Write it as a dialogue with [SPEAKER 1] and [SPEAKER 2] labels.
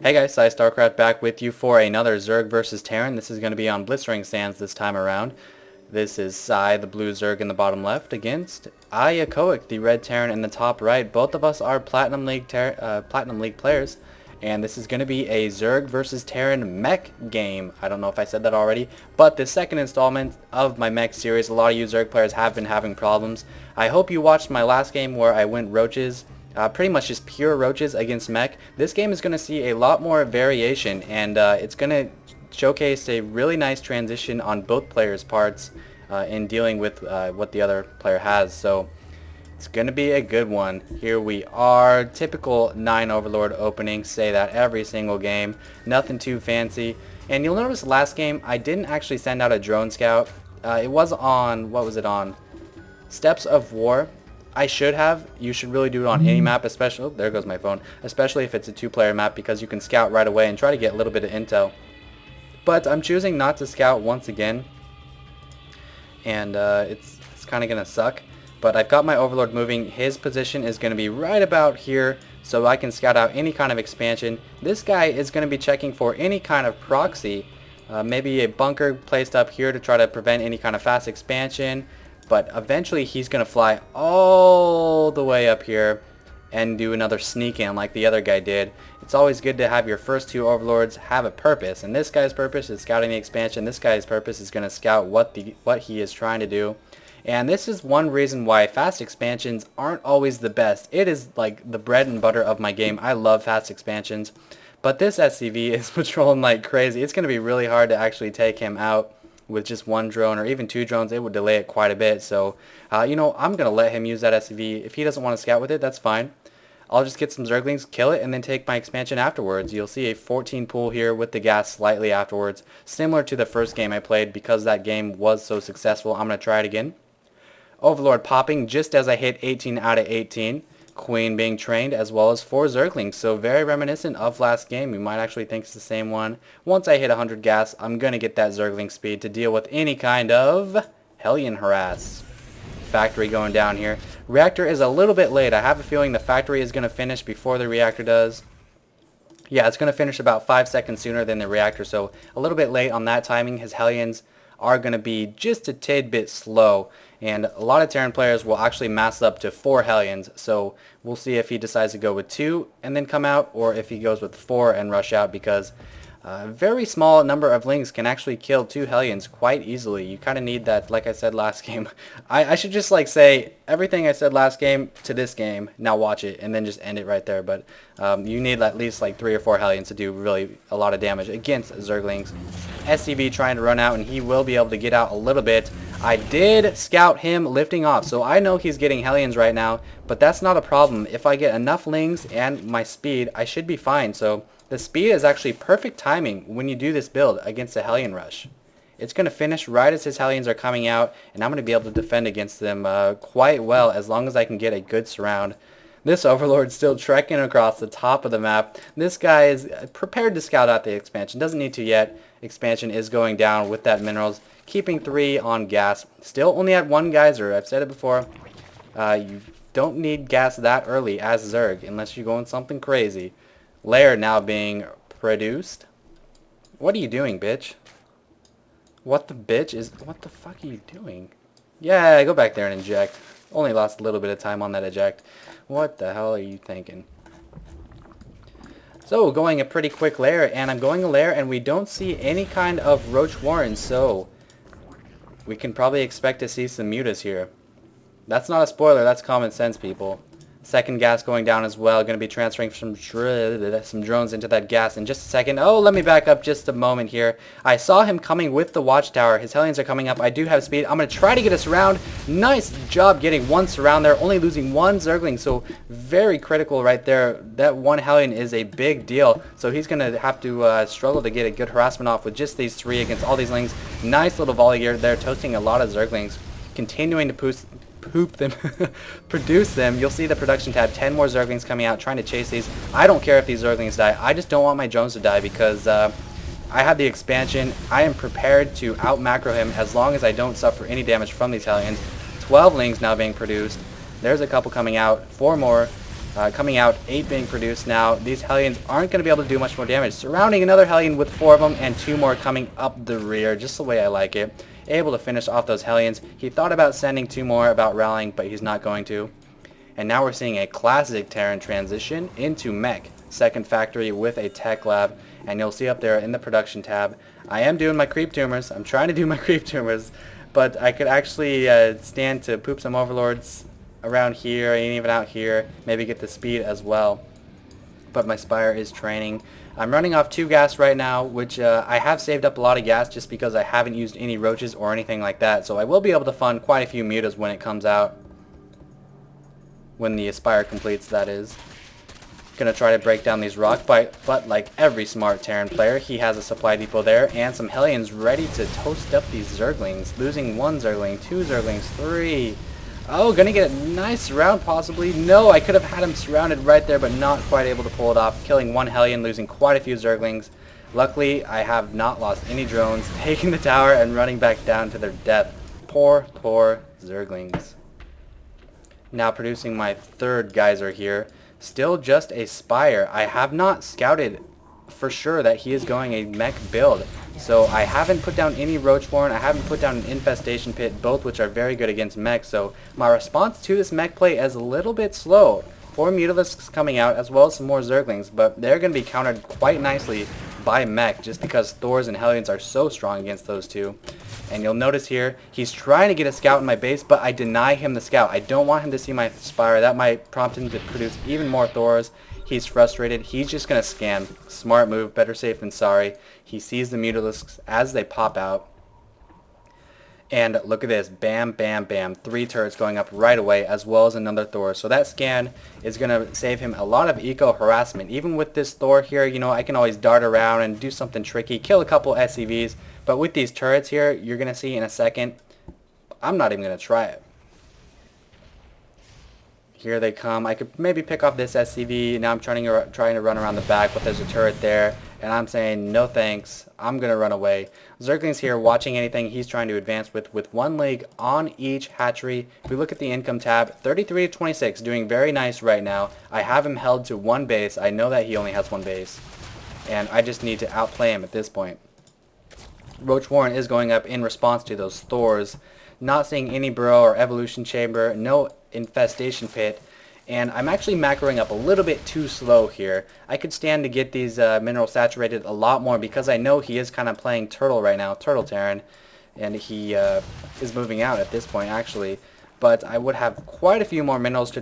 [SPEAKER 1] Hey guys, PsyStarcraft back with you for another Zerg versus Terran. This is going to be on Blistering Sands this time around. This is Psy, the blue Zerg in the bottom left, against iEchoic, the red Terran in the top right. Both of us are Platinum League players, and this is going to be a Zerg versus Terran mech game. I don't know if I said that already, but the second installment of my mech series. A lot of you Zerg players have been having problems. I hope you watched my last game where I went roaches. Pretty much just pure roaches against mech. This game is going to see a lot more variation, and it's going to showcase a really nice transition on both players' parts in dealing with what the other player has. So it's going to be a good one. Here we are. Typical 9 Overlord opening. Say that every single game. Nothing too fancy. And you'll notice last game I didn't actually send out a drone scout. It was on, what was it on? Steps of War. I should have. You should really do it on any map, especially, oh, there goes my phone, especially if it's a 2-player map, because you can scout right away and try to get a little bit of intel. But I'm choosing not to scout once again, and it's kind of going to suck. But I've got my Overlord moving. His position is going to be right about here, so I can scout out any kind of expansion. This guy is going to be checking for any kind of proxy, maybe a bunker placed up here to try to prevent any kind of fast expansion. But eventually he's going to fly all the way up here and do another sneak in like the other guy did. It's always good to have your first 2 overlords have a purpose. And this guy's purpose is scouting the expansion. This guy's purpose is going to scout what he is trying to do. And this is one reason why fast expansions aren't always the best. It is like the bread and butter of my game. I love fast expansions. But this SCV is patrolling like crazy. It's going to be really hard to actually take him out with just 1 drone or even 2 drones. It would delay it quite a bit. So, you know, I'm going to let him use that SCV. If he doesn't want to scout with it, that's fine. I'll just get some Zerglings, kill it, and then take my expansion afterwards. You'll see a 14 pool here with the gas slightly afterwards, similar to the first game I played. Because that game was so successful, I'm going to try it again. Overlord popping just as I hit 18 out of 18. Queen being trained, as well as 4 Zerglings, so very reminiscent of last game. You might actually think it's the same one. Once I hit 100 gas, I'm going to get that Zergling speed to deal with any kind of Hellion harass. Factory going down here. Reactor is a little bit late. I have a feeling the factory is going to finish before the reactor does. Yeah, it's going to finish about 5 seconds sooner than the reactor, so a little bit late on that timing. His Hellions are going to be just a tidbit slow, and a lot of Terran players will actually mass up to 4 Hellions, so we'll see if he decides to go with 2 and then come out, or if he goes with 4 and rush out, because a very small number of Lings can actually kill 2 Hellions quite easily. You kind of need that, like I said last game. I should just like say everything I said last game to this game, now watch it, and then just end it right there. But you need at least like 3 or 4 Hellions to do really a lot of damage against Zerglings. SCV trying to run out, and he will be able to get out a little bit. I did scout him lifting off, so I know he's getting Hellions right now, but that's not a problem. If I get enough Lings and my speed, I should be fine. So the speed is actually perfect timing when you do this build against a Hellion rush. It's going to finish right as his Hellions are coming out, and I'm going to be able to defend against them quite well as long as I can get a good surround. This Overlord's still trekking across the top of the map. This guy is prepared to scout out the expansion. Doesn't need to yet. Expansion is going down with that minerals. Keeping 3 on gas. Still only at 1 geyser. I've said it before. You don't need gas that early as Zerg unless you're going something crazy. Lair now being produced. What are you doing, bitch? What the fuck are you doing? Yeah, go back there and inject. Only lost a little bit of time on that eject. What the hell are you thinking? So, going a pretty quick lair, and I'm going a lair, and we don't see any kind of Roach Warren, so we can probably expect to see some mutas here. That's not a spoiler, that's common sense, people. Second gas going down as well. Going to be transferring some drones into that gas in just a second. Oh, let me back up just a moment here. I saw him coming with the watchtower. His Hellions are coming up. I do have speed. I'm going to try to get a surround. Nice job getting 1 surround there. Only losing 1 Zergling. So very critical right there. That 1 Hellion is a big deal. So he's going to have to struggle to get a good harassment off with just these 3 against all these Lings. Nice little volley here. They're toasting a lot of Zerglings. Continuing to produce them. You'll see the production tab, 10 more Zerglings coming out, trying to chase these. I don't care if these Zerglings die. I just don't want my drones to die, because I have the expansion. I am prepared to out macro him as long as I don't suffer any damage from these Hellions. 12 Lings now being produced. There's a couple coming out. 4 more. Coming out, 8 being produced now. These Hellions aren't going to be able to do much more damage. Surrounding another Hellion with 4 of them and 2 more coming up the rear, just the way I like it. Able to finish off those Hellions. He thought about sending 2 more, about rallying, but he's not going to. And now we're seeing a classic Terran transition into mech. Second factory with a tech lab. And you'll see up there in the production tab, I am doing my creep tumors. I'm trying to do my creep tumors. But I could actually stand to poop some overlords around here and even out here. Maybe get the speed as well. But my Spire is training. I'm running off 2 gas right now, which I have saved up a lot of gas just because I haven't used any roaches or anything like that. So I will be able to fund quite a few mutas when it comes out. When the Spire completes, that is. Gonna try to break down these rock but like every smart Terran player, he has a supply depot there and some Hellions ready to toast up these Zerglings. Losing 1 Zergling, 2 Zerglings, 3. Oh, gonna get a nice surround possibly. No, I could have had him surrounded right there, but not quite able to pull it off. Killing 1 Hellion, losing quite a few Zerglings. Luckily, I have not lost any drones. Taking the tower and running back down to their death. Poor, poor Zerglings. Now producing my 3rd geyser here. Still just a Spire. I have not scouted for sure that he is going a mech build. So I haven't put down any Roachborn. I haven't put down an Infestation Pit, both which are very good against mech. So my response to this mech play is a little bit slow. 4 Mutalisks coming out as well as some more Zerglings. But they're going to be countered quite nicely by mech just because Thors and Hellions are so strong against those two. And you'll notice here, he's trying to get a scout in my base, but I deny him the scout. I don't want him to see my Spire. That might prompt him to produce even more Thors. He's frustrated. He's just going to scan. Smart move. Better safe than sorry. He sees the Mutalisks as they pop out. And look at this. Bam, bam, bam. 3 turrets going up right away, as well as another Thor. So that scan is going to save him a lot of eco harassment. Even with this Thor here, you know, I can always dart around and do something tricky. Kill a couple SCVs. But with these turrets here, you're going to see in a second, I'm not even going to try it. Here they come. I could maybe pick off this SCV. Now I'm trying to run around the back, but there's a turret there. And I'm saying, no thanks. I'm going to run away. Zergling's here watching anything he's trying to advance with 1 leg on each hatchery. If we look at the income tab, 33 to 26, doing very nice right now. I have him held to 1 base. I know that he only has 1 base. And I just need to outplay him at this point. Roach Warren is going up in response to those Thors. Not seeing any burrow or evolution chamber, no infestation pit, and I'm actually macroing up a little bit too slow here. I could stand to get these minerals saturated a lot more because I know he is kind of playing Turtle right now, Turtle Terran, and he is moving out at this point actually. But I would have quite a few more minerals to